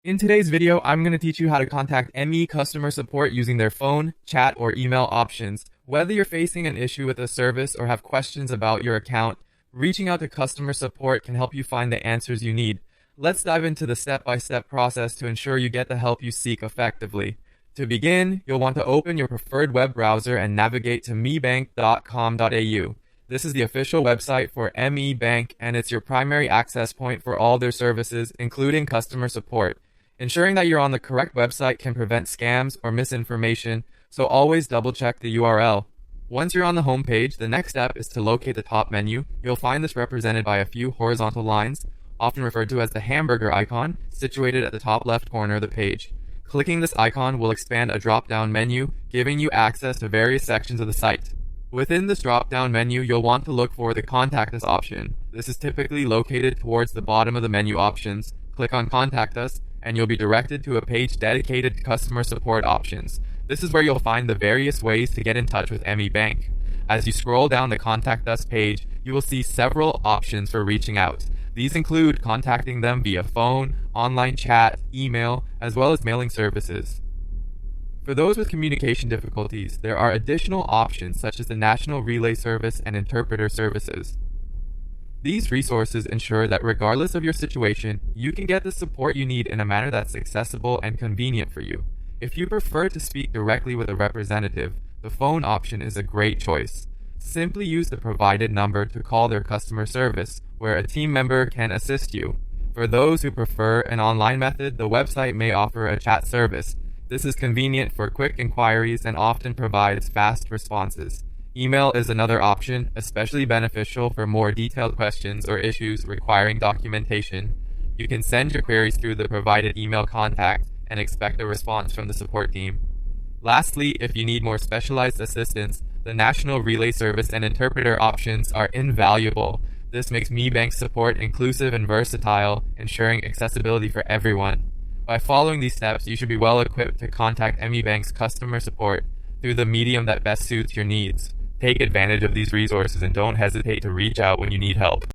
In today's video, I'm going to teach you how to contact ME customer support using their phone, chat, or email options. Whether you're facing an issue with a service or have questions about your account, reaching out to customer support can help you find the answers you need. Let's dive into the step-by-step process to ensure you get the help you seek effectively. To begin, you'll want to open your preferred web browser and navigate to mebank.com.au. This is the official website for ME Bank, and it's your primary access point for all their services, including customer support. Ensuring that you're on the correct website can prevent scams or misinformation, so always double check the URL. Once you're on the home page, the next step is to locate the top menu. You'll find this represented by a few horizontal lines, often referred to as the hamburger icon, situated at the top left corner of the page. Clicking this icon will expand a drop-down menu, giving you access to various sections of the site. Within this drop-down menu, you'll want to look for the Contact Us option. This is typically located towards the bottom of the menu options. Click on Contact Us, and you'll be directed to a page dedicated to customer support options. This is where you'll find the various ways to get in touch with ME Bank. As you scroll down the Contact Us page, you will see several options for reaching out. These include contacting them via phone, online chat, email, as well as mailing services. For those with communication difficulties, there are additional options such as the National Relay Service and Interpreter Services. These resources ensure that regardless of your situation, you can get the support you need in a manner that's accessible and convenient for you. If you prefer to speak directly with a representative, the phone option is a great choice. Simply use the provided number to call their customer service, where a team member can assist you. For those who prefer an online method, the website may offer a chat service. This is convenient for quick inquiries and often provides fast responses. Email is another option, especially beneficial for more detailed questions or issues requiring documentation. You can send your queries through the provided email contact and expect a response from the support team. Lastly, if you need more specialized assistance, the National Relay Service and Interpreter options are invaluable. This makes ME Bank's support inclusive and versatile, ensuring accessibility for everyone. By following these steps, you should be well equipped to contact ME Bank's customer support through the medium that best suits your needs. Take advantage of these resources and don't hesitate to reach out when you need help.